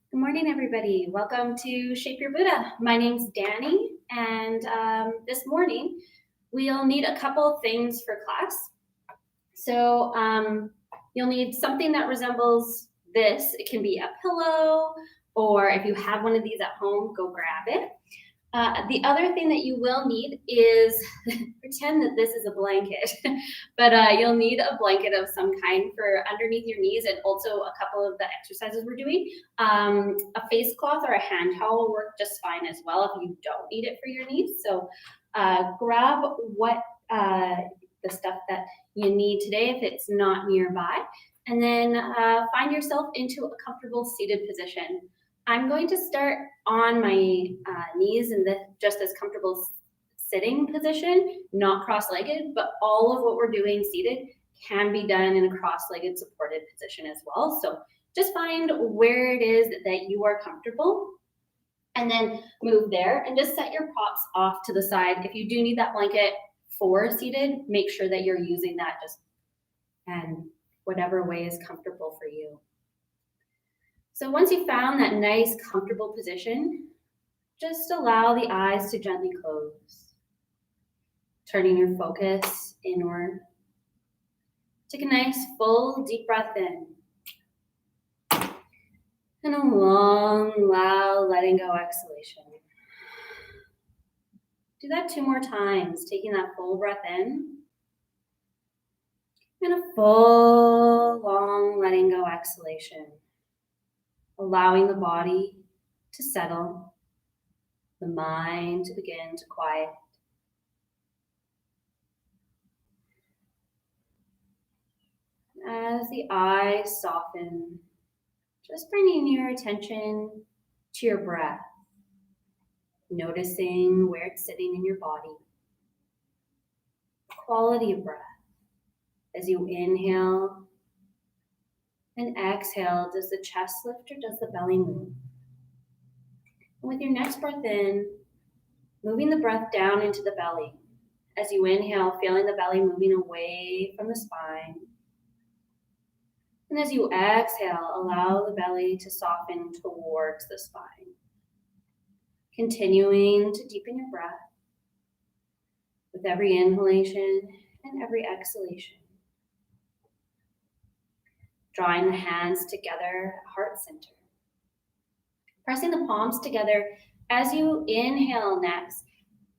Good morning, everybody. Welcome to Shape Your Buddha. My name's Dani, and this morning we'll need a couple things for class. So you'll need something that resembles this. It can be a pillow, or if you have one of these at home, go grab it. The other thing that you will need is pretend that this is a blanket, but you'll need a blanket of some kind for underneath your knees, and also a couple of the exercises we're doing. A face cloth or a hand towel will work just fine as well if you don't need it for your knees. So grab what the stuff that you need today if it's not nearby, and then find yourself into a comfortable seated position. I'm going to start on my knees in just as comfortable sitting position, not cross-legged, but all of what we're doing seated can be done in a cross-legged supported position as well. So just find where it is that you are comfortable and then move there and just set your props off to the side. If you do need that blanket for seated, make sure that you're using that just and whatever way is comfortable for you. So once you've found that nice, comfortable position, just allow the eyes to gently close, turning your focus inward. Take a nice, full, deep breath in. And a long, loud, letting go exhalation. Do that 2 more times, taking that full breath in. And a full, long, letting go exhalation. Allowing the body to settle, the mind to begin to quiet. As the eyes soften, just bringing your attention to your breath, noticing where it's sitting in your body. Quality of breath. As you inhale and exhale, does the chest lift or does the belly move? And with your next breath in, moving the breath down into the belly. As you inhale, feeling the belly moving away from the spine. And as you exhale, allow the belly to soften towards the spine. Continuing to deepen your breath with every inhalation and every exhalation. Drawing the hands together at heart center. Pressing the palms together as you inhale next.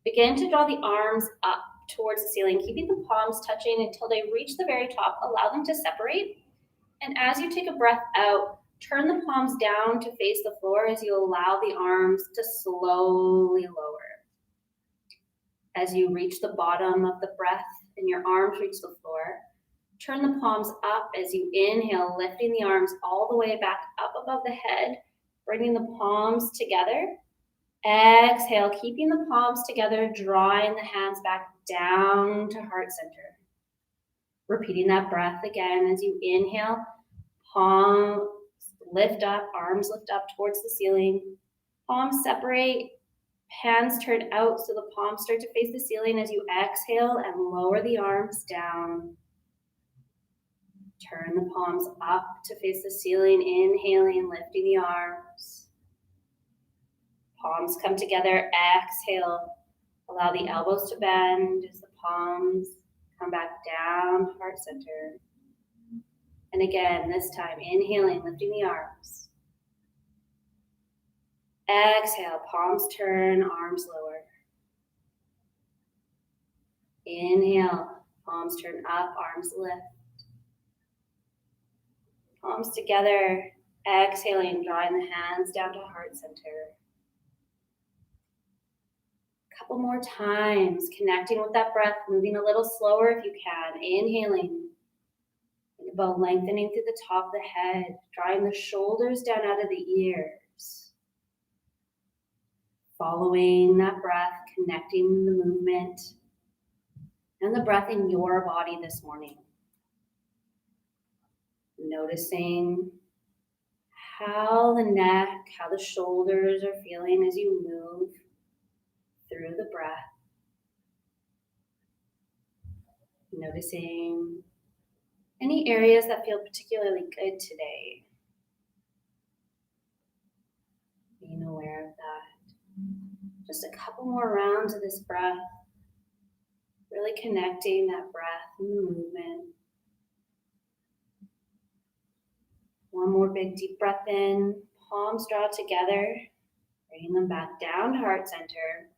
Begin to draw the arms up towards the ceiling, keeping the palms touching until they reach the very top. Allow them to separate. And as you take a breath out, turn the palms down to face the floor as you allow the arms to slowly lower. As you reach the bottom of the breath and your arms reach the floor, turn the palms up as you inhale, lifting the arms all the way back up above the head, bringing the palms together. Exhale, keeping the palms together, drawing the hands back down to heart center. Repeating that breath again as you inhale, palms lift up, arms lift up towards the ceiling. Palms separate, hands turn out so the palms start to face the ceiling as you exhale and lower the arms down. Turn the palms up to face the ceiling, inhaling, lifting the arms. Palms come together, exhale. Allow the elbows to bend as the palms come back down, heart center. And again, this time, inhaling, lifting the arms. Exhale, palms turn, arms lower. Inhale, palms turn up, arms lift. Palms together, exhaling, drawing the hands down to heart center. Couple more times, connecting with that breath, moving a little slower if you can. Inhaling, think about lengthening through the top of the head, drawing the shoulders down out of the ears. Following that breath, connecting the movement and the breath in your body this morning. Noticing how the neck, how the shoulders are feeling as you move through the breath. Noticing any areas that feel particularly good today. Being aware of that. Just a couple more rounds of this breath. Really connecting that breath and the movement. One more big deep breath in. Palms draw together. Bringing them back down to heart center.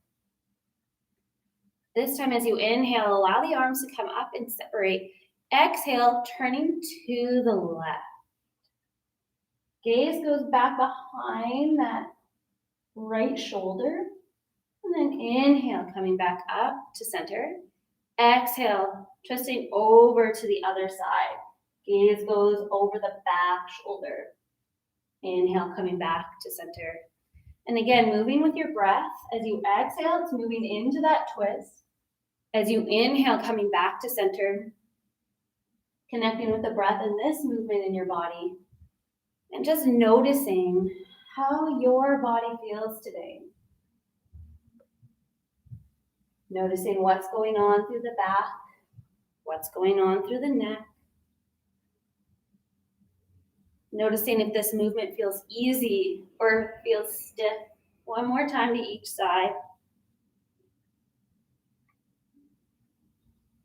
This time as you inhale, allow the arms to come up and separate. Exhale, turning to the left. Gaze goes back behind that right shoulder. And then inhale, coming back up to center. Exhale, twisting over to the other side. Gaze goes over the back shoulder. Inhale, coming back to center. And again, moving with your breath. As you exhale, it's moving into that twist. As you inhale, coming back to center. Connecting with the breath and this movement in your body. And just noticing how your body feels today. Noticing what's going on through the back, what's going on through the neck. Noticing if this movement feels easy or feels stiff. One more time to each side.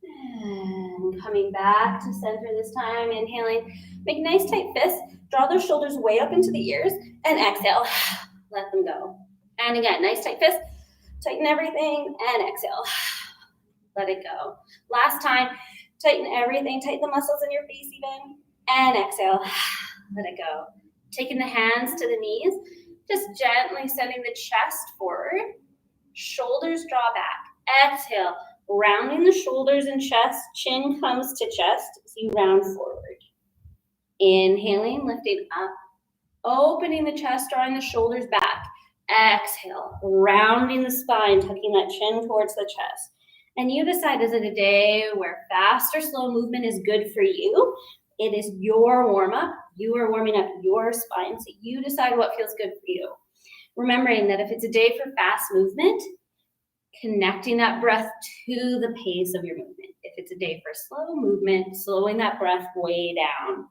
And coming back to center this time, inhaling. Make nice tight fists. Draw those shoulders way up into the ears. And exhale. Let them go. And again, nice tight fist. Tighten everything and exhale. Let it go. Last time, tighten everything. Tighten the muscles in your face even. And exhale. Let it go. Taking the hands to the knees. Just gently sending the chest forward. Shoulders draw back. Exhale. Rounding the shoulders and chest. Chin comes to chest. So you round forward. Inhaling, lifting up. Opening the chest, drawing the shoulders back. Exhale, rounding the spine, tucking that chin towards the chest. And you decide, is it a day where fast or slow movement is good for you? It is your warm-up. You are warming up your spine, so you decide what feels good for you. Remembering that if it's a day for fast movement, connecting that breath to the pace of your movement. If it's a day for slow movement, slowing that breath way down.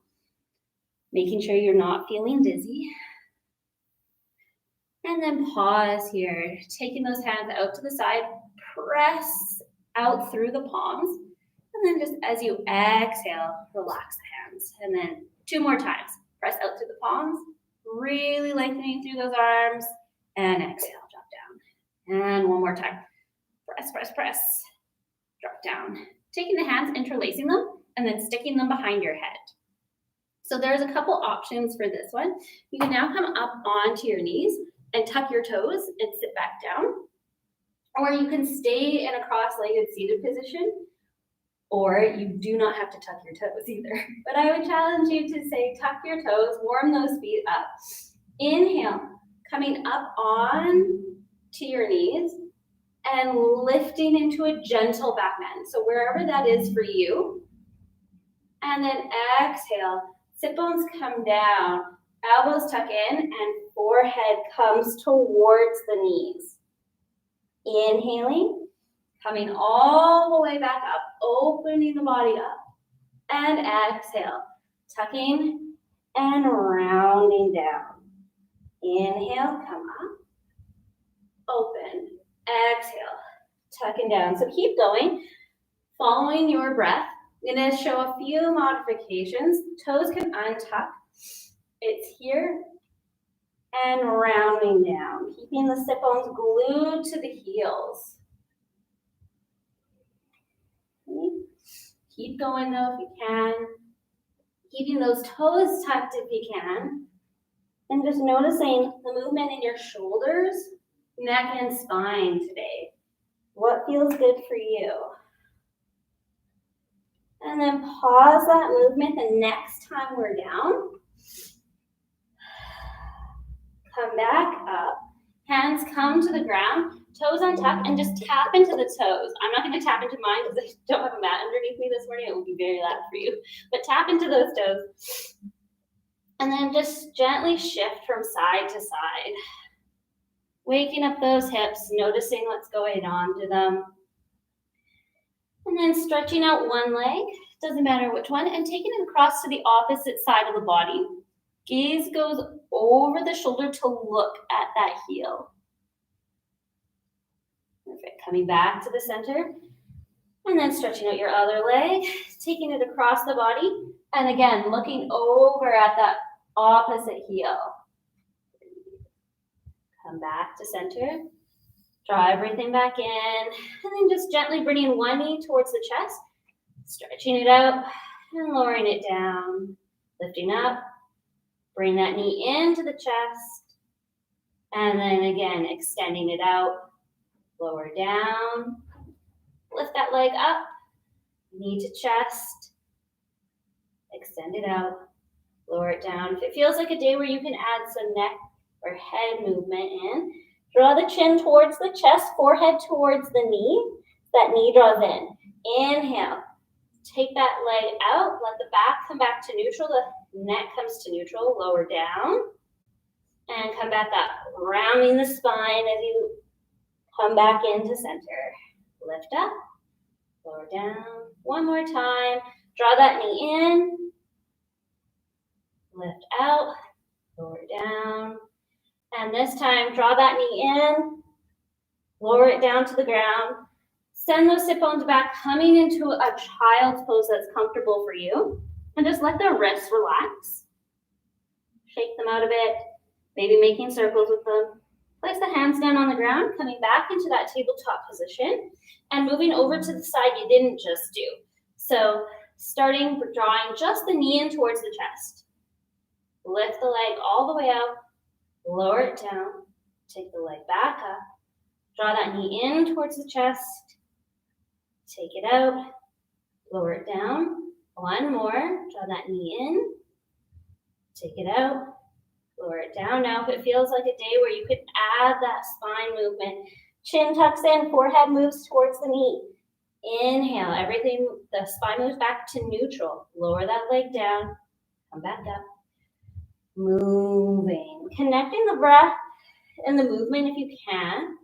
Making sure you're not feeling dizzy. And then pause here, taking those hands out to the side, press out through the palms, and then just as you exhale, relax the hands. And then 2 more times, press out through the palms, really lengthening through those arms, and exhale, drop down. And 1 more time, press, press, press, drop down. Taking the hands, interlacing them, and then sticking them behind your head. So there's a couple options for this one. You can now come up onto your knees and tuck your toes and sit back down. Or you can stay in a cross-legged seated position, or you do not have to tuck your toes either. But I would challenge you to say tuck your toes, warm those feet up. Inhale, coming up on to your knees and lifting into a gentle back bend. So wherever that is for you. And then exhale, sit bones come down. Elbows tuck in and forehead comes towards the knees. Inhaling, coming all the way back up, opening the body up. And exhale, tucking and rounding down. Inhale, come up, open, exhale, tucking down. So keep going, following your breath. I'm going to show a few modifications. Toes can untuck. It's here and rounding down, keeping the sit bones glued to the heels. Okay. Keep going though if you can. Keeping those toes tucked if you can. And just noticing the movement in your shoulders, neck, and spine today. What feels good for you? And then pause that movement the next time we're down. Come back up. Hands come to the ground. Toes untuck and just tap into the toes. I'm not going to tap into mine because I don't have a mat underneath me this morning. It will be very loud for you. But tap into those toes. And then just gently shift from side to side. Waking up those hips, noticing what's going on to them. And then stretching out one leg, doesn't matter which one, and taking it across to the opposite side of the body. Gaze goes over the shoulder to look at that heel. Perfect. Coming back to the center. And then stretching out your other leg, taking it across the body. And again, looking over at that opposite heel. Come back to center. Draw everything back in. And then just gently bringing one knee towards the chest. Stretching it out and lowering it down. Lifting up. Bring that knee into the chest. And then again, extending it out. Lower down. Lift that leg up. Knee to chest. Extend it out. Lower it down. If it feels like a day where you can add some neck or head movement in, draw the chin towards the chest, forehead towards the knee. That knee draws in. Inhale. Take that leg out. Let the back come back to neutral. The neck comes to neutral. Lower down. And come back up. Rounding the spine as you come back into center. Lift up. Lower down. One more time. Draw that knee in. Lift out. Lower down. And this time, draw that knee in. Lower it down to the ground. Send those sit bones back, coming into a child's pose that's comfortable for you. And just let the wrists relax. Shake them out a bit. Maybe making circles with them. Place the hands down on the ground, coming back into that tabletop position. And moving over to the side you didn't just do. So starting drawing just the knee in towards the chest. Lift the leg all the way up. Lower it down. Take the leg back up. Draw that knee in towards the chest. Take it out. Lower it down. One more. Draw that knee in. Take it out. Lower it down. Now if it feels like a day where you could add that spine movement, chin tucks in, forehead moves towards the knee. Inhale, everything, the spine moves back to neutral. Lower that leg down. Come back up. Moving. Connecting the breath and the movement if you can.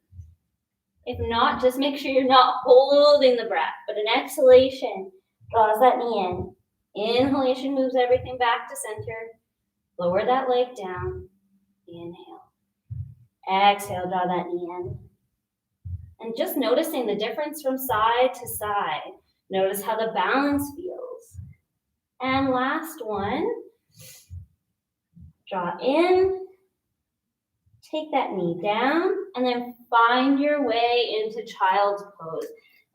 If not, just make sure you're not holding the breath, but an exhalation draws that knee in. Inhalation moves everything back to center. Lower that leg down. Inhale. Exhale, draw that knee in. And just noticing the difference from side to side. Notice how the balance feels. And last one. Draw in. Take that knee down. And then find your way into child's pose.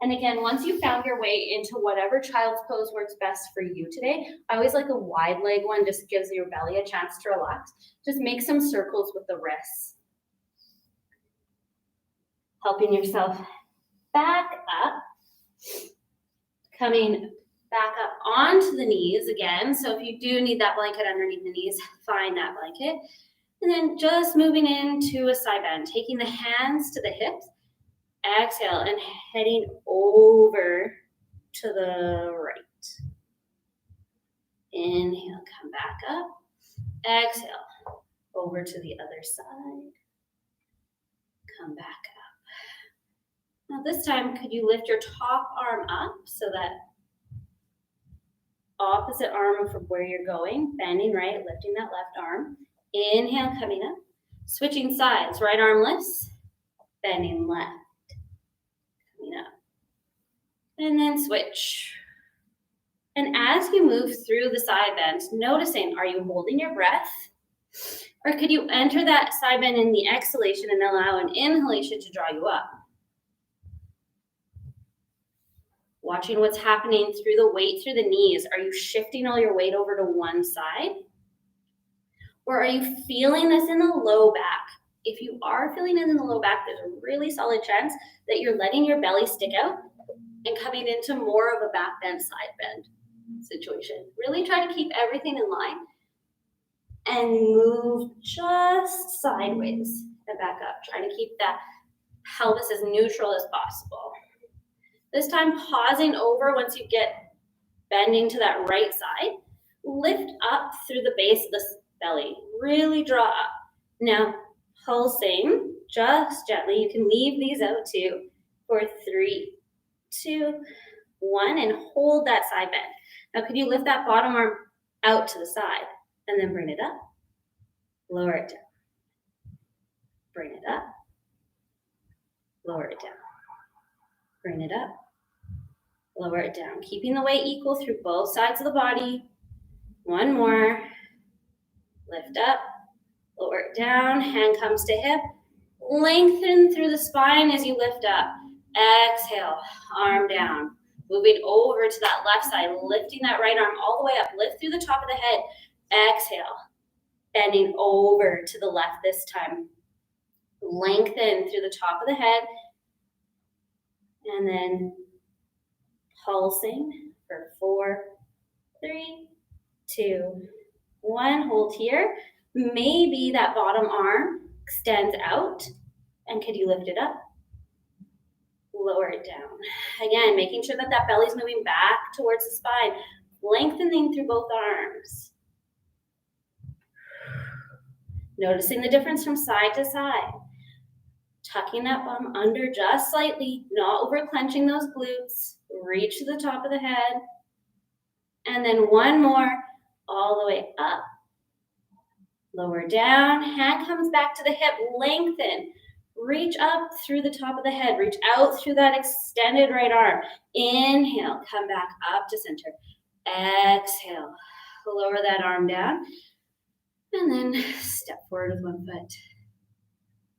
And again, once you found your way into whatever child's pose works best for you today, I always like a wide leg one, just gives your belly a chance to relax. Just make some circles with the wrists. Helping yourself back up. Coming back up onto the knees again. So if you do need that blanket underneath the knees, find that blanket. And then just moving into a side bend, taking the hands to the hips. Exhale and heading over to the right. Inhale, come back up. Exhale, over to the other side. Come back up. Now this time, could you lift your top arm up so that opposite arm from where you're going, bending right, lifting that left arm. Inhale, coming up. Switching sides, right arm lifts, bending left. Up. And then switch. And as you move through the side bends, noticing, are you holding your breath? Or could you enter that side bend in the exhalation and allow an inhalation to draw you up? Watching what's happening through the weight through the knees. Are you shifting all your weight over to one side? Or are you feeling this in the low back? If you are feeling it in the low back, there's a really solid chance that you're letting your belly stick out and coming into more of a back bend, side bend situation. Really try to keep everything in line and move just sideways and back up. Trying to keep that pelvis as neutral as possible. This time, pausing over once you get bending to that right side. Lift up through the base of the belly. Really draw up. Now, pulsing just gently. You can leave these out too for 3, 2, 1, and hold that side bend. Now, could you lift that bottom arm out to the side and then bring it up? lower it down. Bring it up, lower it down. Bring it up, lower it down. Keeping the weight equal through both sides of the body. One more. Lift up, lower it down, hand comes to hip. Lengthen through the spine as you lift up. Exhale, arm down. Moving over to that left side, lifting that right arm all the way up. Lift through the top of the head. Exhale, bending over to the left this time. Lengthen through the top of the head. And then pulsing for 4, 3, 2, 1. Hold here. Maybe that bottom arm extends out. And could you lift it up? Lower it down. Again, making sure that that belly's moving back towards the spine. Lengthening through both arms. Noticing the difference from side to side. Tucking that bum under just slightly, not over clenching those glutes. Reach to the top of the head. And then one more, all the way up. Lower down, hand comes back to the hip, lengthen. Reach up through the top of the head, reach out through that extended right arm. Inhale, come back up to center. Exhale, lower that arm down. And then step forward with one foot.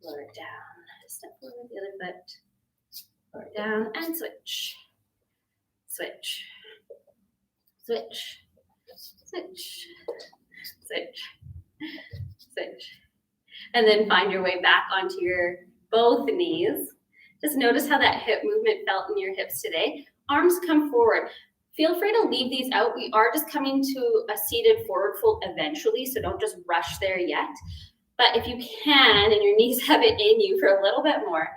Lower it down. Step forward with the other foot. Lower it down and switch. Switch. Switch. Switch. Switch. Switch. And then find your way back onto your both knees. Just notice how that hip movement felt in your hips today. Arms come forward. Feel free to leave these out. We are just coming to a seated forward fold eventually, so don't just rush there yet. But if you can, and your knees have it in you for a little bit more,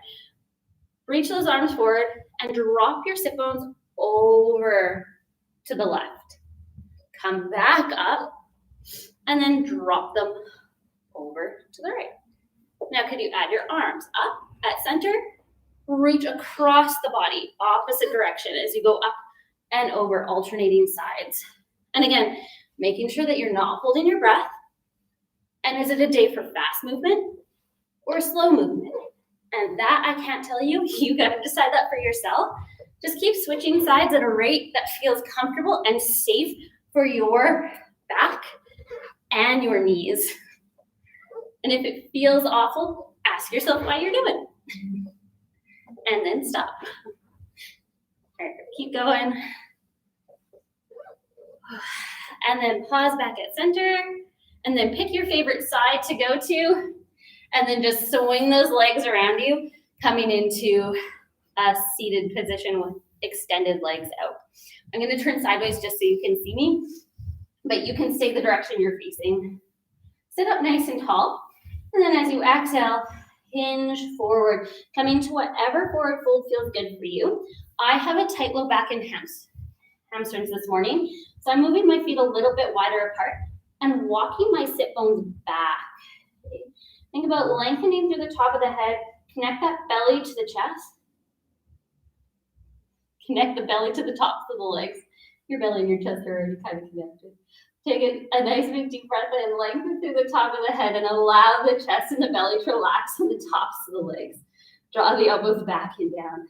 reach those arms forward and drop your sit bones over to the left. Come back up and then drop them over to the right. Now, could you add your arms up at center? Reach across the body, opposite direction as you go up and over, alternating sides. And again, making sure that you're not holding your breath. And is it a day for fast movement or slow movement? And that I can't tell you. You got to decide that for yourself. Just keep switching sides at a rate that feels comfortable and safe for your back and your knees. And if it feels awful, ask yourself why you're doing it. And then stop. All right, keep going. And then pause back at center. And then pick your favorite side to go to. And then just swing those legs around you, coming into a seated position with extended legs out. I'm going to turn sideways just so you can see me. But you can stay the direction you're facing. Sit up nice and tall. And then as you exhale, hinge forward, coming to whatever forward fold feels good for you. I have a tight low back and hamstrings this morning. So I'm moving my feet a little bit wider apart and walking my sit bones back. Think about lengthening through the top of the head. Connect that belly to the chest. Connect the belly to the tops of the legs. Your belly and your chest are already kind of connected. Take a nice big deep breath in, lengthen through the top of the head and allow the chest and the belly to relax on the tops of the legs. Draw the elbows back and down.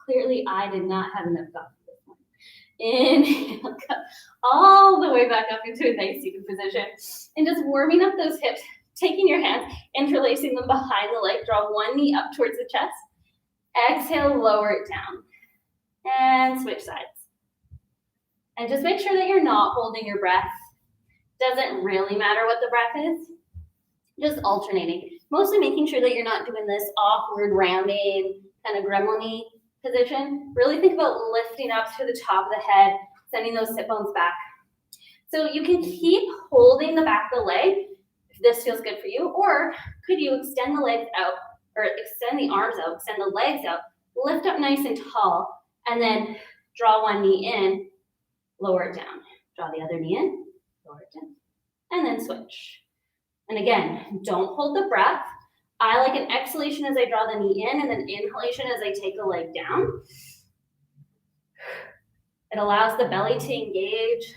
Clearly, I did not have enough coffee this morning. Inhale, come all the way back up into a nice seated position. And just warming up those hips, taking your hands, interlacing them behind the leg. Draw one knee up towards the chest. Exhale, lower it down. And switch sides. And just make sure that you're not holding your breath. Doesn't really matter what the breath is. Just alternating. Mostly making sure that you're not doing this awkward rounding, kind of gremlin-y position. Really think about lifting up through the top of the head, sending those sit bones back. So you can keep holding the back of the leg if this feels good for you, or could you extend the legs out, or extend the arms out, extend the legs out, lift up nice and tall, and then draw one knee in, lower it down. Draw the other knee in, lower it down, and then switch. And again, don't hold the breath. I like an exhalation as I draw the knee in and then inhalation as I take the leg down. It allows the belly to engage,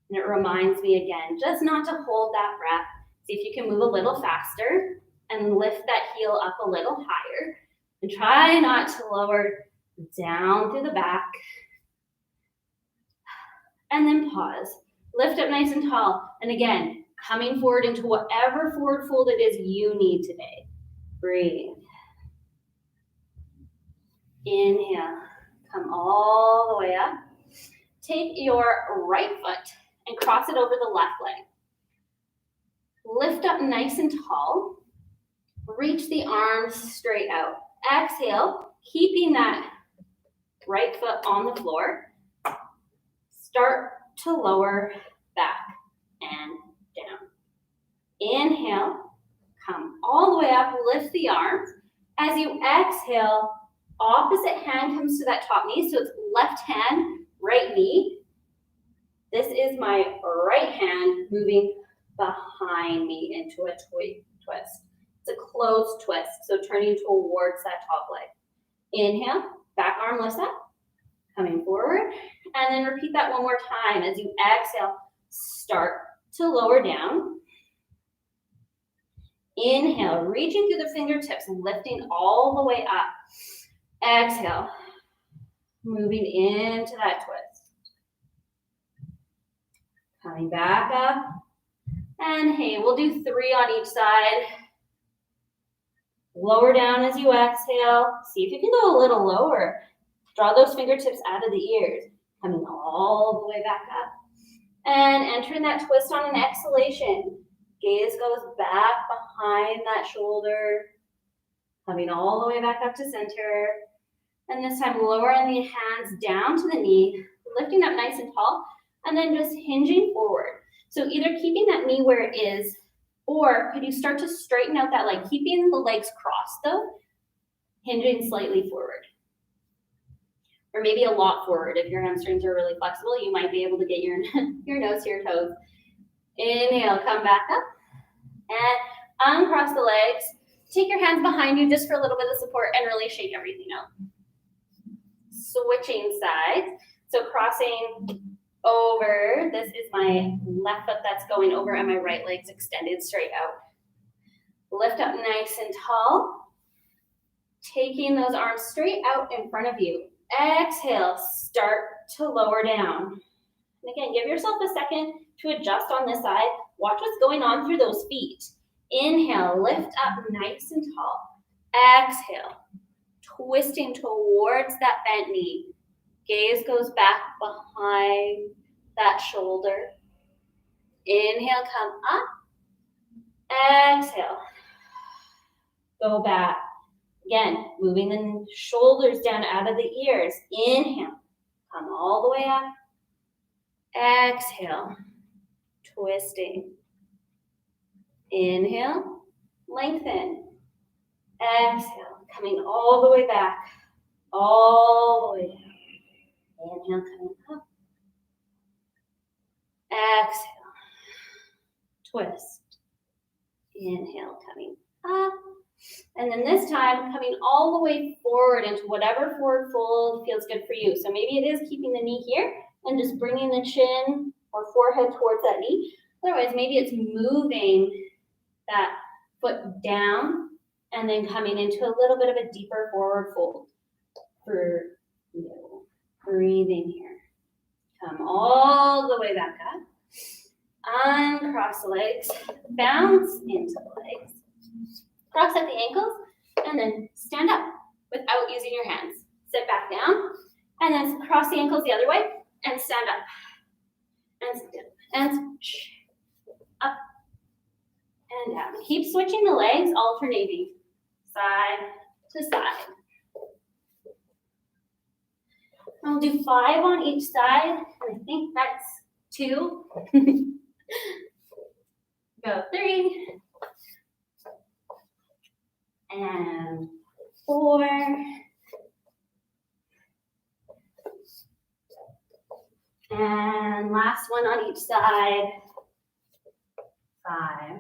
and it reminds me again, just not to hold that breath. See if you can move a little faster and lift that heel up a little higher. And try not to lower down through the back. And then pause. Lift up nice and tall. And again, coming forward into whatever forward fold it is you need today. Breathe. Inhale. Come all the way up. Take your right foot and cross it over the left leg. Lift up nice and tall. Reach the arms straight out. Exhale, keeping that right foot on the floor. Start to lower back and down. Inhale, come all the way up, lift the arms. As you exhale, opposite hand comes to that top knee, so it's left hand, right knee. This is my right hand moving behind me into a twist. It's a closed twist, so turning towards that top leg. Inhale, back arm lifts up, coming forward, and then repeat that one more time. As you exhale, start to lower down. Inhale, reaching through the fingertips, lifting all the way up. Exhale, moving into that twist. Coming back up, and hey, we'll do 3 on each side. Lower down as you exhale. See if you can go a little lower. Draw those fingertips out of the ears. Coming all the way back up. And entering that twist on an exhalation. Gaze goes back behind that shoulder. Coming all the way back up to center. And this time lowering the hands down to the knee. Lifting up nice and tall. And then just hinging forward. So either keeping that knee where it is, or could you start to straighten out that leg, keeping the legs crossed though, hinging slightly forward. Or maybe a lot forward. If your hamstrings are really flexible, you might be able to get your nose to your toes. Inhale, come back up. And uncross the legs. Take your hands behind you just for a little bit of support and really shake everything out. Switching sides. So crossing over. This is my left foot that's going over and my right leg's extended straight out. Lift up nice and tall. Taking those arms straight out in front of you. Exhale, start to lower down. And again, give yourself a second to adjust on this side. Watch what's going on through those feet. Inhale, lift up nice and tall. Exhale, twisting towards that bent knee. Gaze goes back behind that shoulder. Inhale, come up. Exhale. Go back. Again, moving the shoulders down out of the ears. Inhale. Come all the way up. Exhale. Twisting. Inhale. Lengthen. Exhale. Coming all the way back. All the way down. Inhale, coming up. Exhale. Twist. Inhale, coming up. And then this time, coming all the way forward into whatever forward fold feels good for you. So maybe it is keeping the knee here and just bringing the chin or forehead towards that knee. Otherwise, maybe it's moving that foot down and then coming into a little bit of a deeper forward fold for you. Breathing here. Come all the way back up. Uncross the legs. Bounce into the legs. Cross at the ankles. And then stand up without using your hands. Sit back down. And then cross the ankles the other way. And stand up. And stand up. And up. And down. Keep switching the legs, alternating. Side to side. I'll do 5 on each side, and I think that's 2. Go 3. And 4. And last one on each side. 5.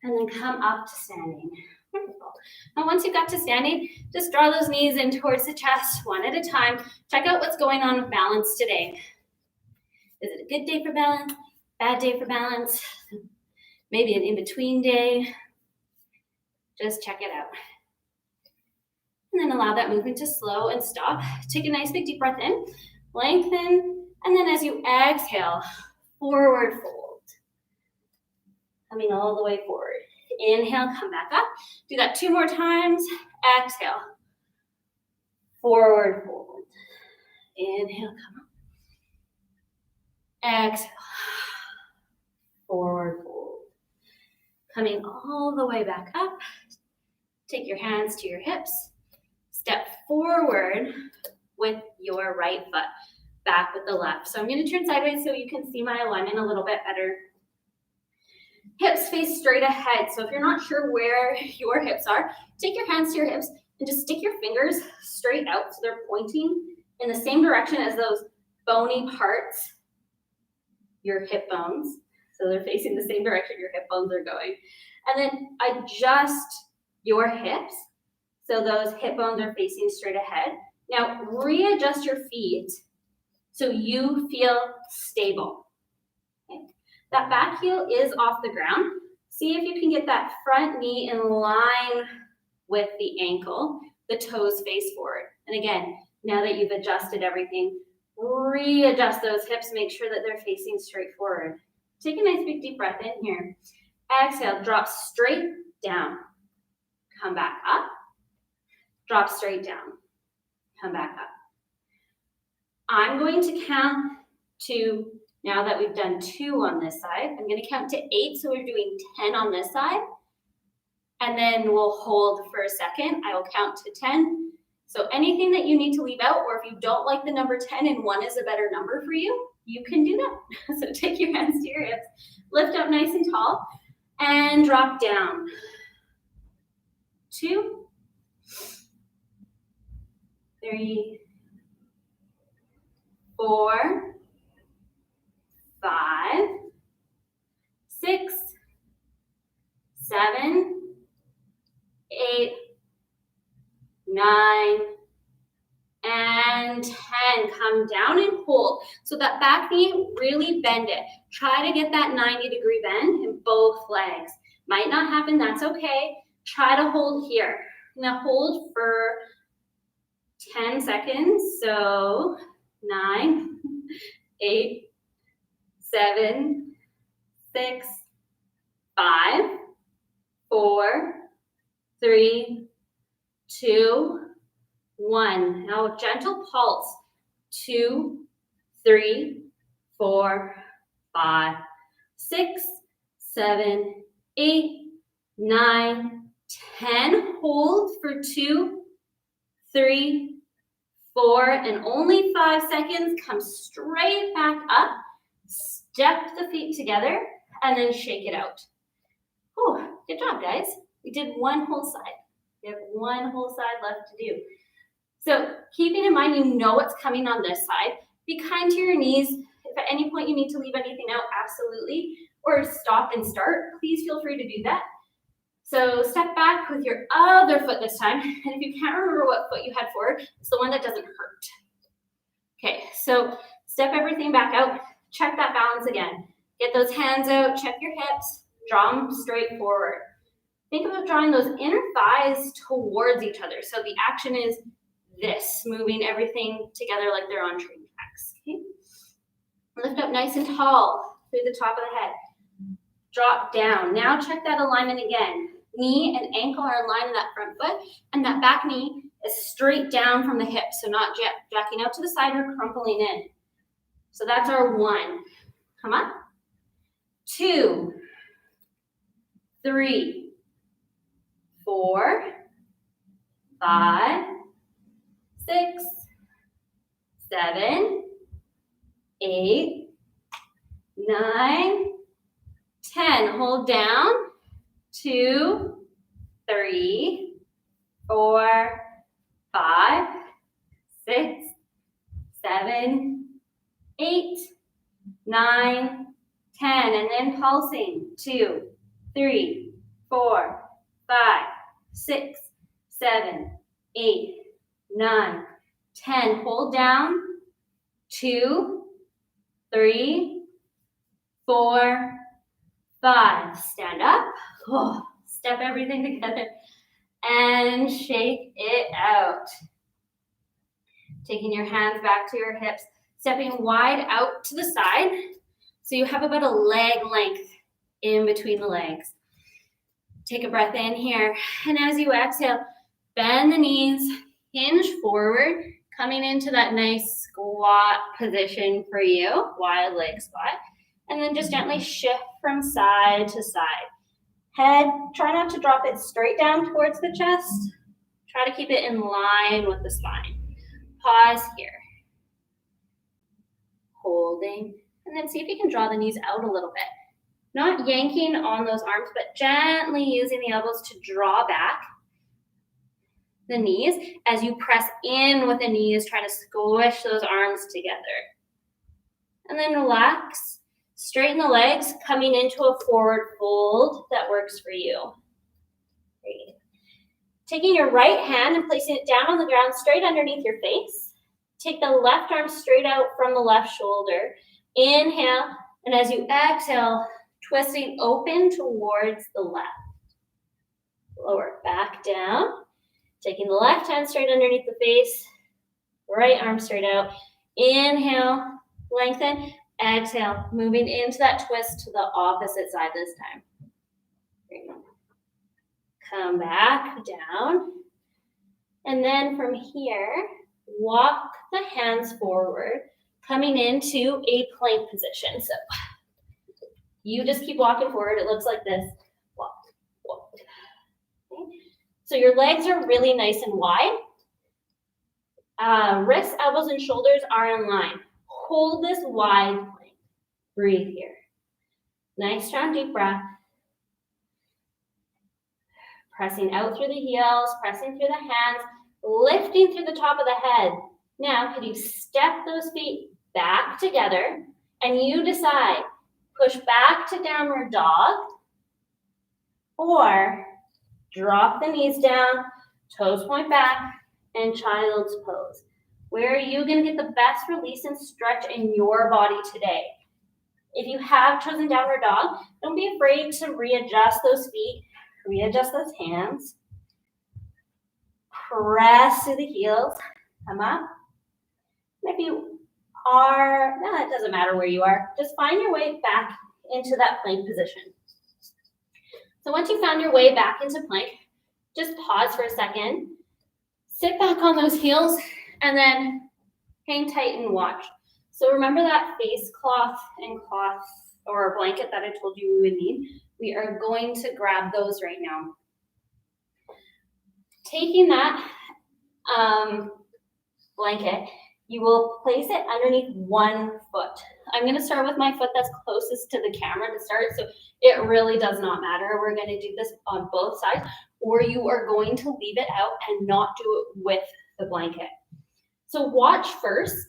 And then come up to standing. Wonderful. Now once you got to standing, just draw those knees in towards the chest one at a time. Check out what's going on with balance today. Is it a good day for balance? bad day for balance, maybe an in-between day, just check it out. And then allow that movement to slow and stop. Take a nice big deep breath in, lengthen, and then as you exhale, forward fold. Coming all the way forward. Inhale, come back up. Do that 2 more times. Exhale. Forward fold. Inhale, come up. Exhale. Forward fold. Coming all the way back up. Take your hands to your hips. Step forward with your right foot. Back with the left. So I'm going to turn sideways so you can see my alignment a little bit better. Hips face straight ahead. So if you're not sure where your hips are, take your hands to your hips and just stick your fingers straight out so they're pointing in the same direction as those bony parts, your hip bones. So they're facing the same direction your hip bones are going. And then adjust your hips so those hip bones are facing straight ahead. Now readjust your feet so you feel stable. Okay. That back heel is off the ground. See if you can get that front knee in line with the ankle, the toes face forward. And again, now that you've adjusted everything, readjust those hips, make sure that they're facing straight forward. Take a nice big deep breath in here. Exhale, drop straight down. Come back up. Drop straight down. Come back up. I'm going to count to, now that we've done 2 on this side, I'm going to count to 8, so we're doing 10 on this side. And then we'll hold for a second. I will count to 10. So anything that you need to leave out, or if you don't like the number 10 and 1 is a better number for you, you can do that. So take your hands to your hips, lift up nice and tall, and drop down. 2, 3, 4, 5, 6, 7, 8, 9, and 10. Come down and hold. So that back knee, really bend it. Try to get that 90-degree bend in both legs. Might not happen, that's okay. Try to hold here. Now hold for 10 seconds. So 9, 8, 7, 6, 5, 4, 3, 2, 1. Now gentle pulse. 2, 3, 4, 5, 6, 7, 8, 9, 10. Hold for 2, 3, 4, and only 5 seconds. Come straight back up. Step the feet together and then shake it out. Whew, good job, guys. We did 1 whole side. We have 1 whole side left to do. So keeping in mind, you know what's coming on this side. Be kind to your knees. If at any point you need to leave anything out, absolutely. Or stop and start, please feel free to do that. So step back with your other foot this time. And if you can't remember what foot you had forward, it's the one that doesn't hurt. Okay, so step everything back out. Check that balance again. Get those hands out, check your hips, draw them straight forward. Think about drawing those inner thighs towards each other. So the action is this, moving everything together like they're on train tracks. Okay? Lift up nice and tall through the top of the head. Drop down. Now check that alignment again. Knee and ankle are in line in that front foot, and that back knee is straight down from the hip, so not jacking out to the side or crumpling in. So that's our 1. Come up. 2, 3, 4, 5, 6, 7, 8, 9, 10. Hold down. 2, 3, 4, 5, 6, 7, 8, 9, 10. And then pulsing. 2, 3, 4, 5, 6, 7, 8, 9, 10. Hold down. 2, 3, 4, 5. Stand up. Oh, step everything together and shake it out. Taking your hands back to your hips, stepping wide out to the side so you have about a leg length in between the legs. Take a breath in here, and as you exhale, bend the knees, hinge forward, coming into that nice squat position for you, wide leg squat, and then just gently shift from side to side. Head, try not to drop it straight down towards the chest. Try to keep it in line with the spine. Pause here. Holding, and then see if you can draw the knees out a little bit. Not yanking on those arms, but gently using the elbows to draw back the knees as you press in with the knees, try to squish those arms together. And then relax, straighten the legs, coming into a forward fold that works for you. Great. Taking your right hand and placing it down on the ground straight underneath your face. Take the left arm straight out from the left shoulder. Inhale, and as you exhale, twisting open towards the left. Lower back down. Taking the left hand straight underneath the face. Right arm straight out. Inhale, lengthen. Exhale, moving into that twist to the opposite side this time. Great. Come back down. And then from here, walk the hands forward, coming into a plank position. So you just keep walking forward. It looks like this. Walk, walk. Okay. So your legs are really nice and wide. Wrists, elbows, and shoulders are in line. Hold this wide plank. Breathe here. Nice, strong, deep breath. Pressing out through the heels, pressing through the hands, lifting through the top of the head. Now, could you step those feet back together, and you decide, push back to downward dog, or drop the knees down, toes point back, and child's pose. Where are you going to get the best release and stretch in your body today? If you have chosen downward dog, don't be afraid to readjust those feet, readjust those hands. Press to the heels, come up. And if you are, it doesn't matter where you are, just find your way back into that plank position. So once you found your way back into plank, just pause for a second, sit back on those heels, and then hang tight and watch. So remember that face cloth and cloth or blanket that I told you we would need? We are going to grab those right now. Taking that blanket, you will place it underneath one foot. I'm going to start with my foot that's closest to the camera to start, so it really does not matter. We're going to do this on both sides, or you are going to leave it out and not do it with the blanket. So watch first.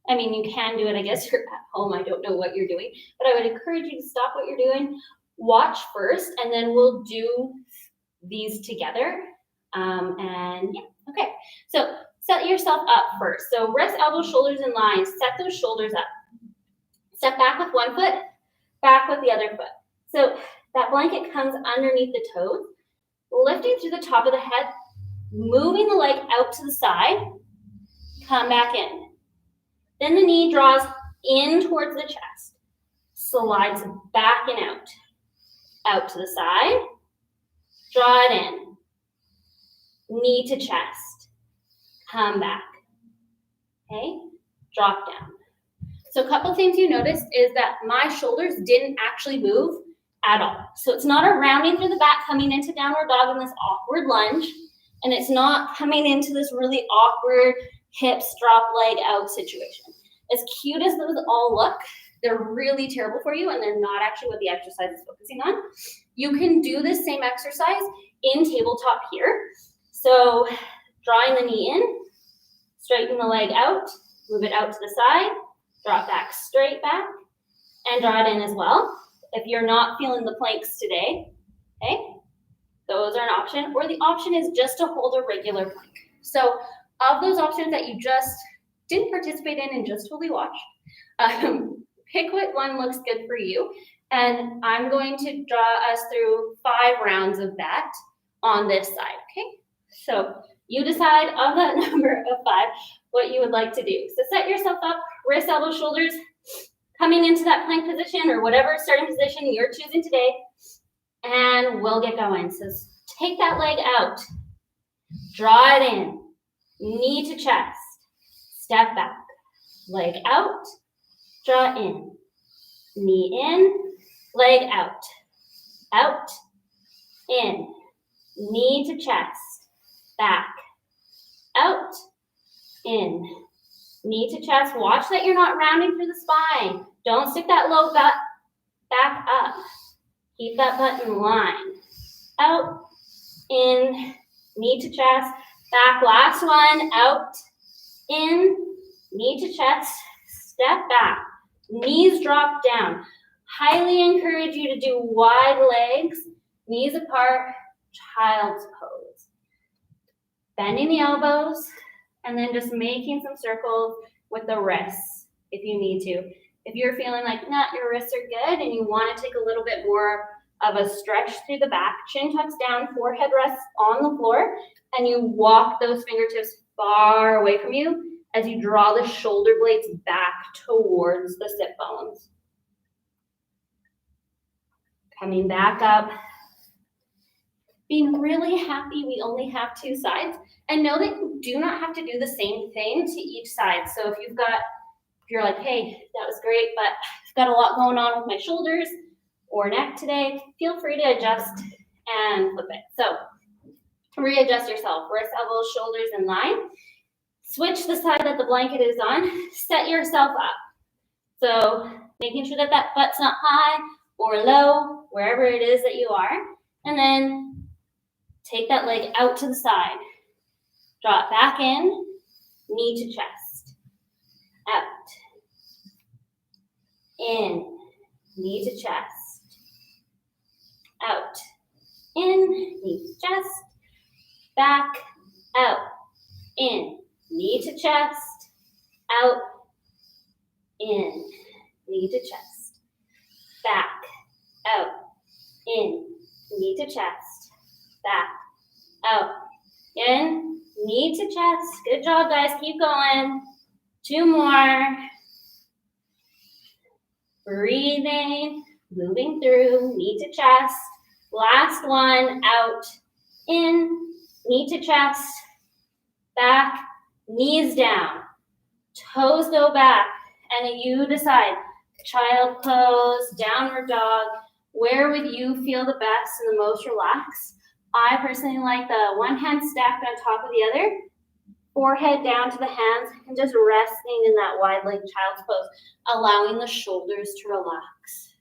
I mean, you can do it, I guess you're at home, I don't know what you're doing, but I would encourage you to stop what you're doing, watch first, and then we'll do these together. And yeah, okay. So set yourself up first. So wrists, elbows, shoulders in line. Set those shoulders up. Step back with one foot, back with the other foot. So that blanket comes underneath the toes, lifting through the top of the head, moving the leg out to the side, come back in. Then the knee draws in towards the chest, slides back and out to the side, draw it in, knee to chest, come back, okay, drop down. So a couple things you noticed is that my shoulders didn't actually move at all. So it's not a rounding through the back coming into downward dog in this awkward lunge, and it's not coming into this really awkward hips drop leg out situation. As cute as those all look, they're really terrible for you, and they're not actually what the exercise is focusing on. You can do this same exercise in tabletop here. So drawing the knee in, straighten the leg out, move it out to the side, drop back straight back, and draw it in as well. If you're not feeling the planks today, okay, those are an option. Or the option is just to hold a regular plank. So of those options that you just didn't participate in and just totally watched, Pick what one looks good for you. And I'm going to draw us through 5 rounds of that on this side, okay? So you decide on that number of 5 what you would like to do. So set yourself up, wrists, elbows, shoulders, coming into that plank position or whatever starting position you're choosing today, and we'll get going. So take that leg out, draw it in, knee to chest, step back, leg out, draw in, knee in, leg out, out, in, knee to chest, back, out, in, knee to chest. Watch that you're not rounding through the spine. Don't stick that low back up. Keep that butt in line. Out, in, knee to chest, back. Last one, out, in, knee to chest, step back. Knees drop down. Highly encourage you to do wide legs, knees apart, child's pose. Bending the elbows, and then just making some circles with the wrists if you need to. If you're feeling like, nah, your wrists are good and you want to take a little bit more of a stretch through the back, chin tucks down, forehead rests on the floor, and you walk those fingertips far away from you as you draw the shoulder blades back towards the sit bones. Coming back up. Being really happy we only have 2 sides, and know that you do not have to do the same thing to each side. So if you're like, hey, that was great, but I've got a lot going on with my shoulders or neck today, feel free to adjust and flip it. So readjust yourself, wrists, elbows, shoulders in line. Switch the side that the blanket is on, set yourself up. So making sure that that butt's not high or low, wherever it is that you are, and then take that leg out to the side. Draw it back in, knee to chest. Out. In, knee to chest. Out. In, knee to chest. Back, out. In, knee to chest. Out. In, knee to chest. Back, out. In, knee to chest. Back, out. In, knee to chest. Good job, guys. Keep going. 2 more. Breathing, moving through, knee to chest. Last one, out, in, knee to chest, back, knees down, toes go back, and you decide, child pose, downward dog, where would you feel the best and the most relaxed? I personally like the one hand stacked on top of the other, forehead down to the hands, and just resting in that wide leg child's pose, allowing the shoulders to relax.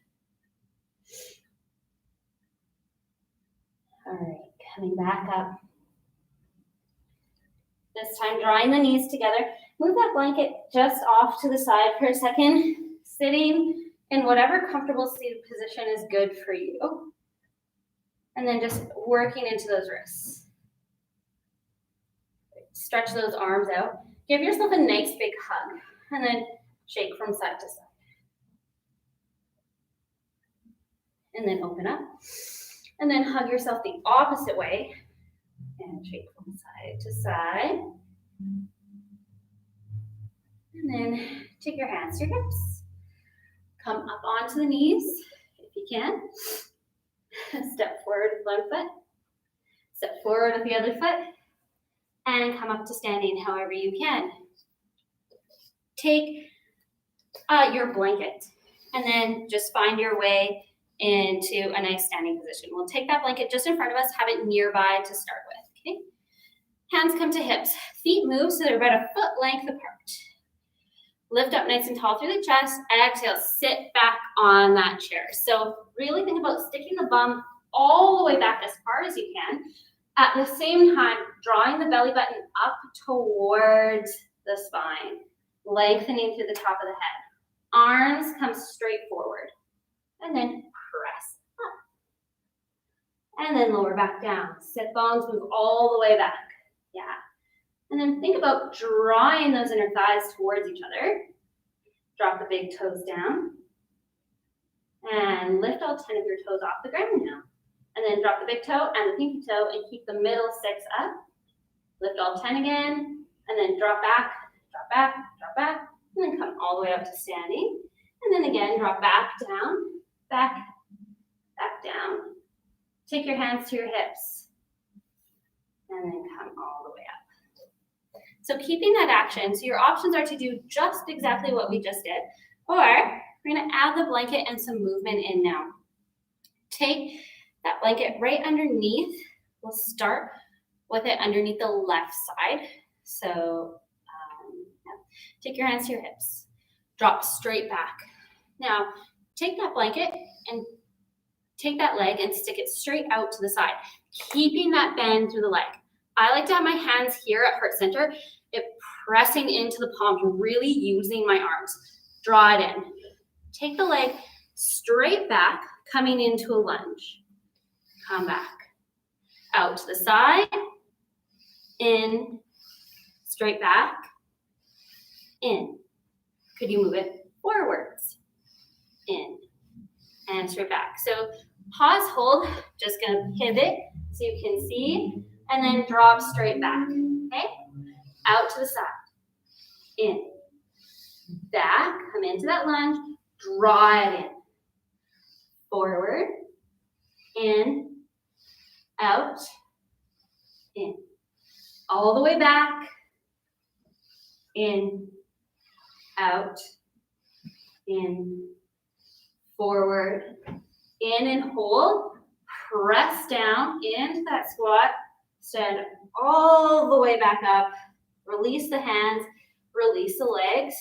All right, coming back up. This time, drawing the knees together. Move that blanket just off to the side for a second, sitting in whatever comfortable seated position is good for you. And then just working into those wrists. Stretch those arms out. Give yourself a nice big hug, and then shake from side to side. And then open up. And then hug yourself the opposite way. And shake from side to side. And then take your hands to your hips. Come up onto the knees, if you can. Step forward with one foot. Step forward with the other foot. And come up to standing however you can. Take your blanket and then just find your way into a nice standing position. We'll take that blanket just in front of us, have it nearby to start with, okay? Hands come to hips. Feet move so they're about a foot length apart. Lift up nice and tall through the chest. Exhale, sit back on that chair. So really think about sticking the bum all the way back as far as you can. At the same time, drawing the belly button up towards the spine, lengthening through the top of the head. Arms come straight forward, and then press up. And then lower back down. Sit bones move all the way back. Yeah. And then think about drawing those inner thighs towards each other. Drop the big toes down. And lift all 10 of your toes off the ground now. And then drop the big toe and the pinky toe and keep the middle 6 up. Lift all 10 again, and then drop back, and then come all the way up to standing. And then again, drop back, back down. Take your hands to your hips, and then come all the way up. So keeping that action, so your options are to do just exactly what we just did, or we're gonna add the blanket and some movement in now. Take that blanket right underneath. We'll start with it underneath the left side. So take your hands to your hips. Drop straight back. Now, take that blanket and take that leg and stick it straight out to the side, keeping that bend through the leg. I like to have my hands here at heart center, it pressing into the palms, really using my arms. Draw it in. Take the leg straight back, coming into a lunge. Come back. Out to the side. In. Straight back. In. Could you move it forwards? In. And straight back. So pause, hold. Just gonna pivot so you can see. And then drop straight back. Okay? Out to the side. In. Back. Come into that lunge. Draw it in. Forward. In. Out. In. All the way back. In. Out. In. Forward. In and hold. Press down into that squat. Stand all the way back up. Release the hands. Release the legs.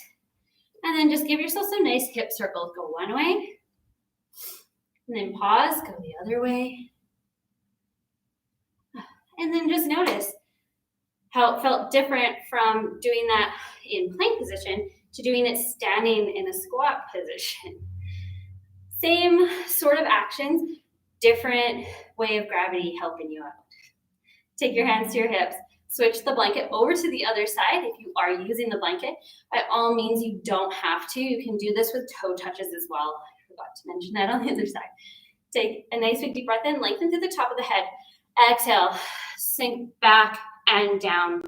And then just give yourself some nice hip circles. Go one way. And then pause. Go the other way. And then just notice how it felt different from doing that in plank position to doing it standing in a squat position. Same sort of actions, different way of gravity helping you out. Take your hands to your hips. Switch the blanket over to the other side if you are using the blanket. By all means, you don't have to. You can do this with toe touches as well. I forgot to mention that on the other side. Take a nice big deep breath in, lengthen through the top of the head. Exhale, sink back and down.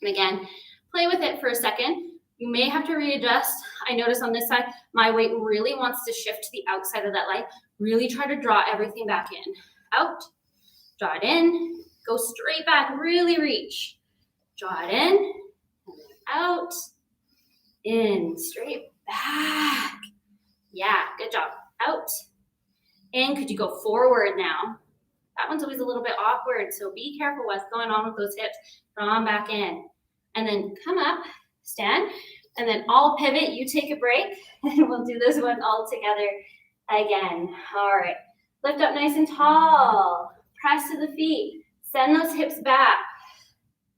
And again, play with it for a second. You may have to readjust. I notice on this side, my weight really wants to shift to the outside of that leg. Really try to draw everything back in. Out, draw it in, go straight back, really reach. Draw it in, and then out, in, straight back. Yeah, good job. Out, in, could you go forward now? That one's always a little bit awkward, so be careful what's going on with those hips. Draw them back in. And then come up, stand, and then I'll pivot, you take a break, and we'll do this one all together again. All right, lift up nice and tall, press to the feet, send those hips back,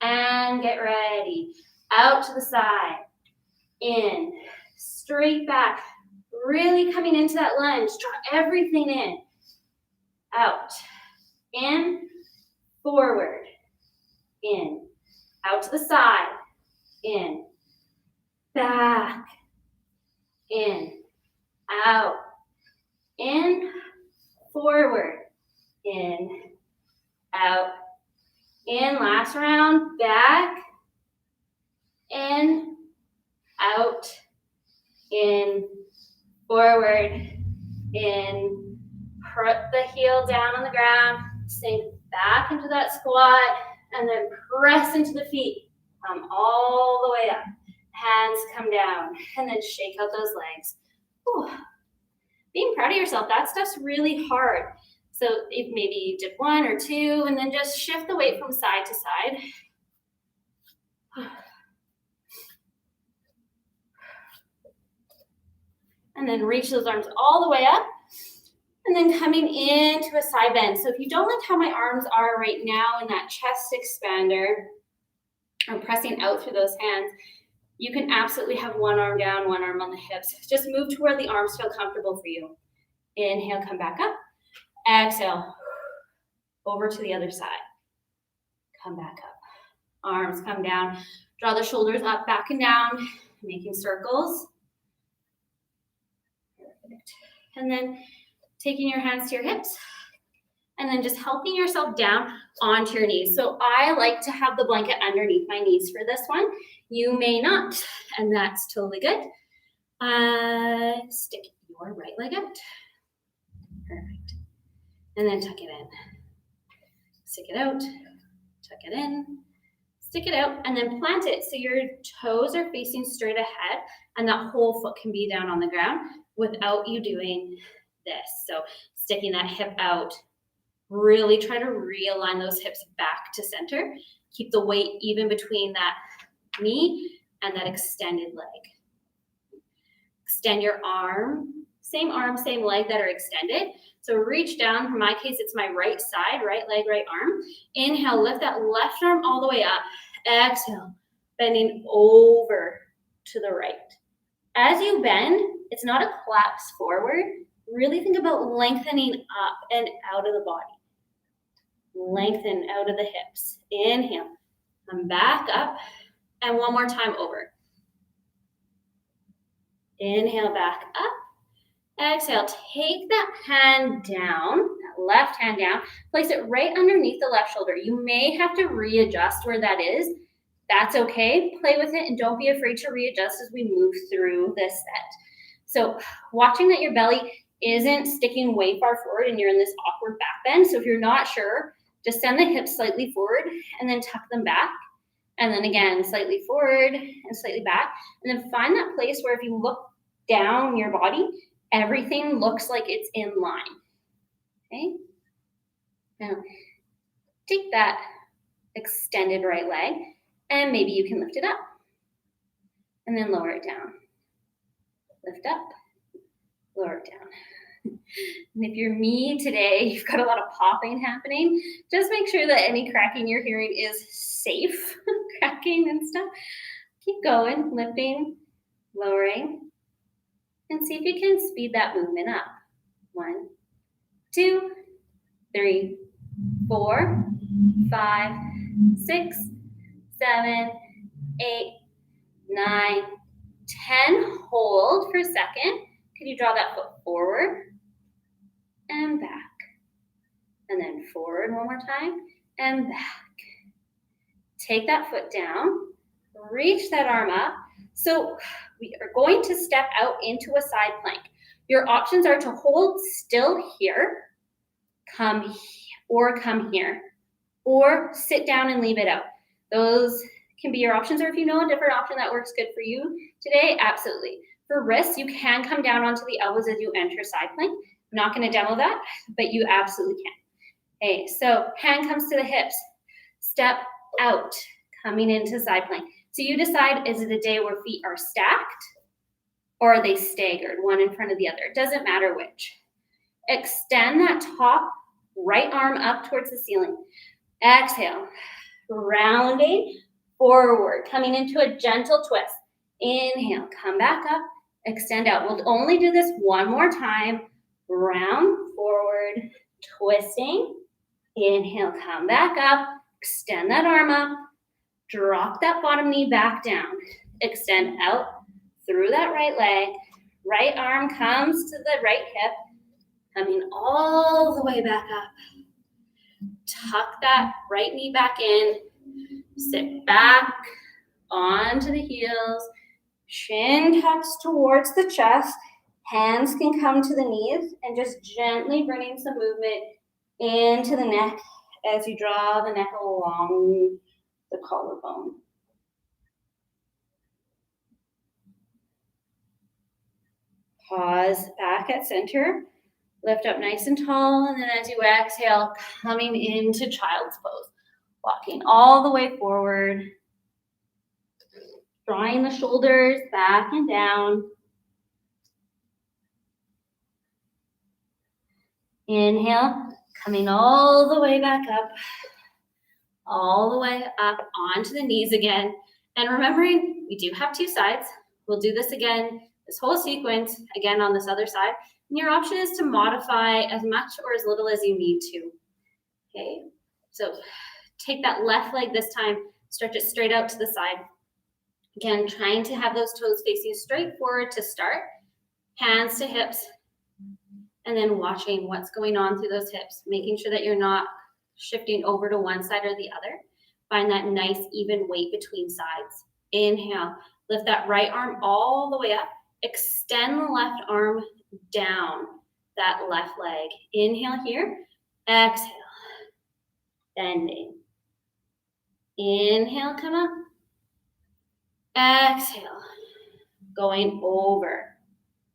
and get ready. Out to the side, in, straight back, really coming into that lunge, draw everything in, out, in, forward, in, out to the side, in, back, in, out, in, forward, in, out, in, last round, back, in, out, in, forward, in, put the heel down on the ground, sink back into that squat, and then press into the feet. Come all the way up. Hands come down, and then shake out those legs. Whew. Being proud of yourself, that stuff's really hard. So if maybe you did one or two, and then just shift the weight from side to side. And then reach those arms all the way up. And then coming into a side bend. So if you don't like how my arms are right now in that chest expander, or pressing out through those hands, you can absolutely have one arm down, one arm on the hips. Just move to where the arms feel comfortable for you. Inhale, come back up. Exhale, over to the other side. Come back up. Arms come down. Draw the shoulders up, back and down, making circles. Perfect. And then taking your hands to your hips, and then just helping yourself down onto your knees. So I like to have the blanket underneath my knees for this one. You may not, and that's totally good. Stick your right leg out. Perfect. And then tuck it in. Stick it out, tuck it in, stick it out, and then plant it so your toes are facing straight ahead and that whole foot can be down on the ground without you doing this. So sticking that hip out, really try to realign those hips back to center. Keep the weight even between that knee and that extended leg. Extend your arm, same leg that are extended. So reach down, in my case, it's my right side, right leg, right arm. Inhale, lift that left arm all the way up. Exhale, bending over to the right. As you bend, it's not a collapse forward. Really think about lengthening up and out of the body. Lengthen out of the hips. Inhale, come back up, and one more time over. Inhale, back up. Exhale, take that hand down, that left hand down, place it right underneath the left shoulder. You may have to readjust where that is. That's okay. Play with it and don't be afraid to readjust as we move through this set. So watching that your belly isn't sticking way far forward and you're in this awkward back bend. So if you're not sure, just send the hips slightly forward and then tuck them back. And then again, slightly forward and slightly back. And then find that place where if you look down your body, everything looks like it's in line, okay? Now, take that extended right leg, and maybe you can lift it up, and then lower it down. Lift up, lower it down. And if you're me today, you've got a lot of popping happening, just make sure that any cracking you're hearing is safe, cracking and stuff. Keep going, lifting, lowering, and see if you can speed that movement up. 1, 2, 3, 4, 5, 6, 7, 8, 9, 10. Hold for a second. Could you draw that foot forward and back? And then forward one more time and back. Take that foot down, reach that arm up. So we are going to step out into a side plank. Your options are to hold still here, come here, or sit down and leave it out. Those can be your options, or if you know a different option that works good for you today, absolutely. For wrists, you can come down onto the elbows as you enter side plank. I'm not going to demo that, but you absolutely can. Okay, so hand comes to the hips, step out, coming into side plank. So you decide, is it a day where feet are stacked or are they staggered, one in front of the other? It doesn't matter which. Extend that top right arm up towards the ceiling. Exhale, rounding forward, coming into a gentle twist. Inhale, come back up, extend out. We'll only do this one more time. Round, forward, twisting. Inhale, come back up, extend that arm up, drop that bottom knee back down. Extend out through that right leg. Right arm comes to the right hip, coming all the way back up. Tuck that right knee back in. Sit back onto the heels. Chin tucks towards the chest. Hands can come to the knees and just gently bringing some movement into the neck as you draw the neck along the collarbone. Pause back at center. Lift up nice and tall, and then as you exhale, coming into child's pose. Walking all the way forward. Drawing the shoulders back and down. Inhale, coming all the way back up. All the way up onto the knees again. And remembering, we do have two sides. We'll do this again, this whole sequence, again on this other side. And your option is to modify as much or as little as you need to. Okay, so take that left leg this time, stretch it straight out to the side. Again, trying to have those toes facing straight forward to start. Hands to hips. And then watching what's going on through those hips, making sure that you're not shifting over to one side or the other. Find that nice even weight between sides. Inhale, lift that right arm all the way up. Extend the left arm down that left leg. Inhale here, exhale, bending. Inhale, come up. Exhale, going over.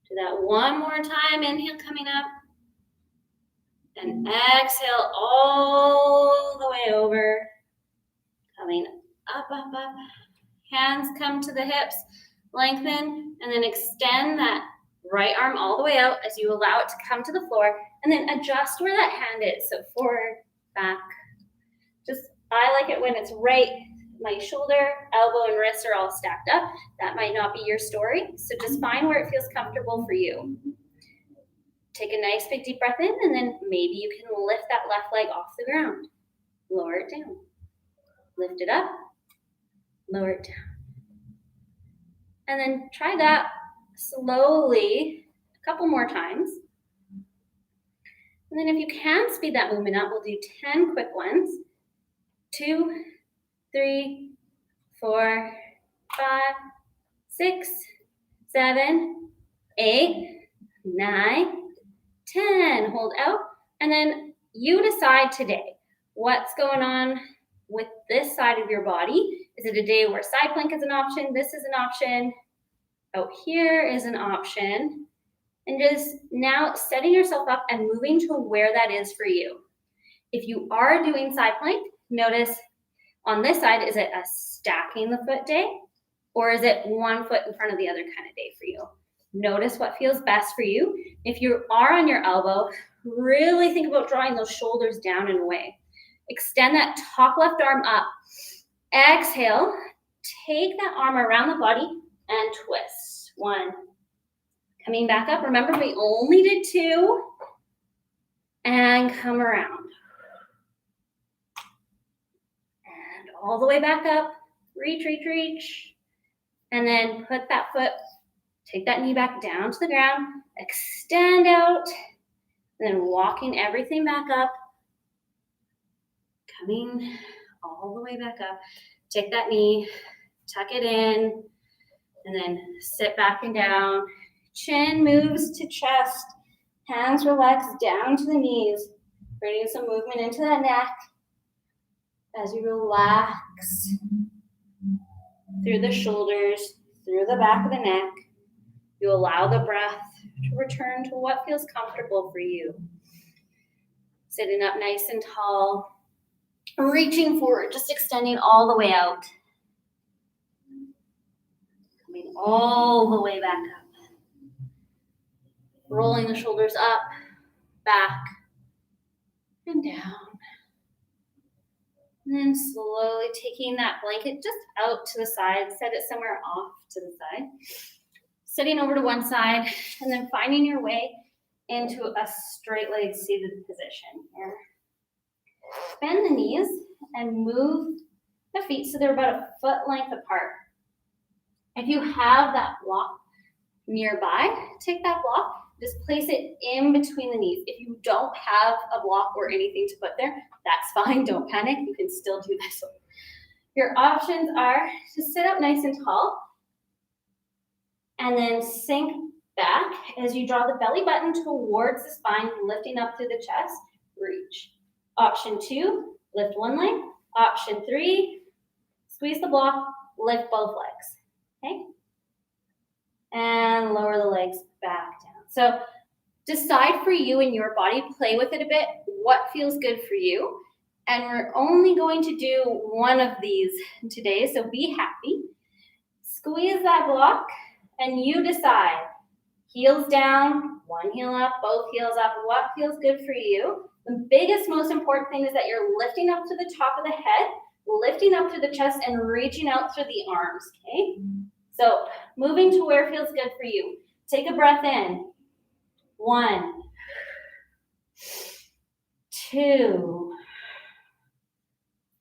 Do that one more time. Inhale, coming up. And exhale all the way over. Coming up, up, up. Hands come to the hips. Lengthen and then extend that right arm all the way out as you allow it to come to the floor. And then adjust where that hand is. So forward, back. I like it when it's right. My shoulder, elbow, and wrist are all stacked up. That might not be your story. So just find where it feels comfortable for you. Take a nice big deep breath in, and then maybe you can lift that left leg off the ground. Lower it down. Lift it up. Lower it down. And then try that slowly a couple more times. And then if you can speed that movement up, we'll do 10 quick ones. 2, 3, 4, 5, 6, 7, 8, 9, 10. Hold out. And then you decide today what's going on with this side of your body. Is it a day where side plank is an option? This is an option. Out here is an option. And just now setting yourself up and moving to where that is for you. If you are doing side plank, notice on this side, is it a stacking the foot day? Or is it one foot in front of the other kind of day for you? Notice what feels best for you. If you are on your elbow, really think about drawing those shoulders down and away. Extend that top left arm up. Exhale, take that arm around the body and twist. 1. Coming back up. Remember, we only did 2. And come around. And all the way back up. Reach, reach, reach. And then put that foot, take that knee back down to the ground. Extend out. And then walking everything back up. Coming all the way back up. Take that knee, tuck it in, and then sit back and down. Chin moves to chest. Hands relax down to the knees. Bringing some movement into the neck as you relax through the shoulders, through the back of the neck. You allow the breath to return to what feels comfortable for you. Sitting up nice and tall. Reaching forward, just extending all the way out. Coming all the way back up. Rolling the shoulders up, back, and down. And then slowly taking that blanket just out to the side. Set it somewhere off to the side. Sitting over to one side, and then finding your way into a straight leg seated position here. Bend the knees and move the feet so they're about a foot length apart. If you have that block nearby, take that block, just place it in between the knees. If you don't have a block or anything to put there, that's fine. Don't panic. You can still do this. Your options are to sit up nice and tall and then sink back as you draw the belly button towards the spine, lifting up through the chest. Reach. Option 2, lift one leg. Option 3, squeeze the block, lift both legs. Okay? And lower the legs back down. So decide for you and your body, play with it a bit, what feels good for you. And we're only going to do one of these today, so be happy. Squeeze that block, and you decide. Heels down, one heel up, both heels up, what feels good for you. The biggest, most important thing is that you're lifting up to the top of the head, lifting up through the chest, and reaching out through the arms, okay? So moving to where feels good for you. Take a breath in. 1, 2,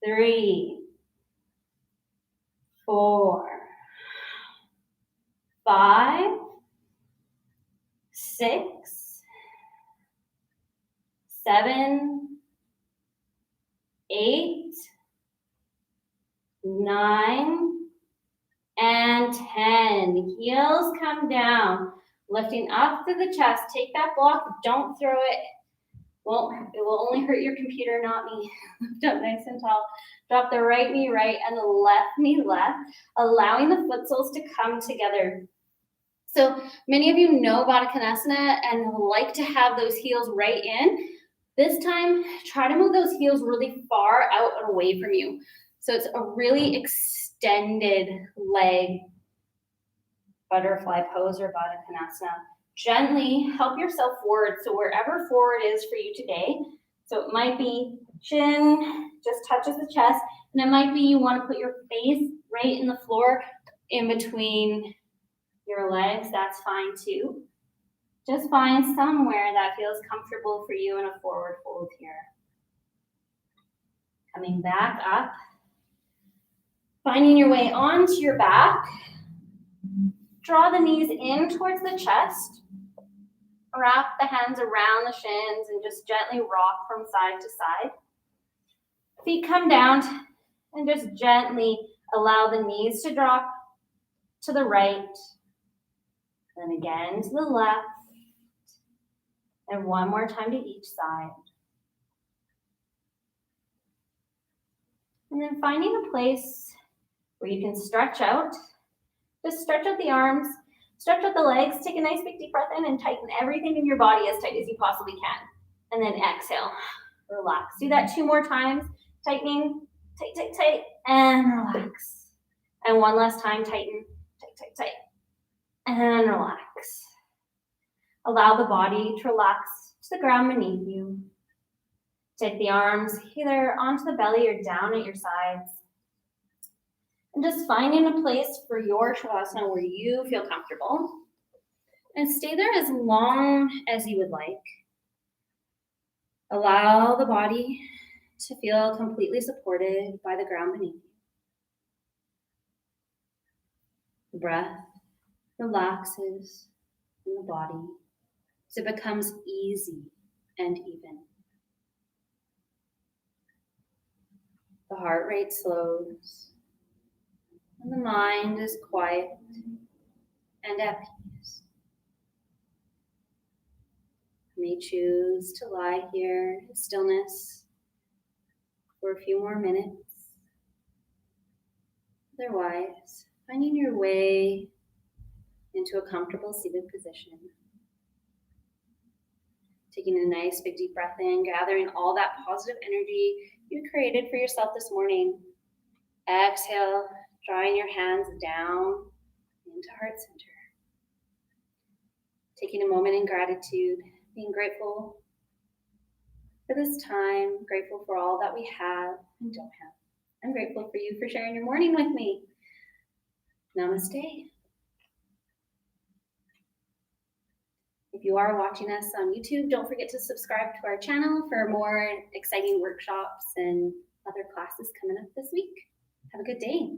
3, 4, 5, 6, 7, 8, 9, and 10. Heels come down, lifting up through the chest. Take that block, don't throw it. It will only hurt your computer, not me. Lift up nice and tall. Drop the right knee right and the left knee left, allowing the foot soles to come together. So many of you know Baddha Konasana and like to have those heels right in. This time, try to move those heels really far out and away from you. So it's a really extended leg butterfly pose or Baddha Konasana. Gently help yourself forward. So wherever forward is for you today. So it might be chin just touches the chest, and it might be you want to put your face right in the floor in between your legs. That's fine too. Just find somewhere that feels comfortable for you in a forward fold here. Coming back up. Finding your way onto your back. Draw the knees in towards the chest. Wrap the hands around the shins and just gently rock from side to side. Feet come down and just gently allow the knees to drop to the right. Then again to the left. And one more time to each side. And then finding a place where you can stretch out. Just stretch out the arms, stretch out the legs, take a nice big deep breath in and tighten everything in your body as tight as you possibly can. And then exhale, relax. Do that 2 more times, tightening, tight, tight, tight, and relax. And one last time, tighten, tight, tight, tight, and relax. Allow the body to relax to the ground beneath you. Take the arms either onto the belly or down at your sides. And just finding a place for your Shavasana where you feel comfortable. And stay there as long as you would like. Allow the body to feel completely supported by the ground beneath you. The breath relaxes in the body so it becomes easy and even. The heart rate slows. And the mind is quiet and at peace. You may choose to lie here in stillness for a few more minutes. Otherwise, finding your way into a comfortable seated position. Taking a nice big deep breath in, gathering all that positive energy you created for yourself this morning. Exhale, drawing your hands down into heart center. Taking a moment in gratitude, being grateful for this time, grateful for all that we have and don't have. I'm grateful for you for sharing your morning with me. Namaste. If you are watching us on YouTube, don't forget to subscribe to our channel for more exciting workshops and other classes coming up this week. Have a good day.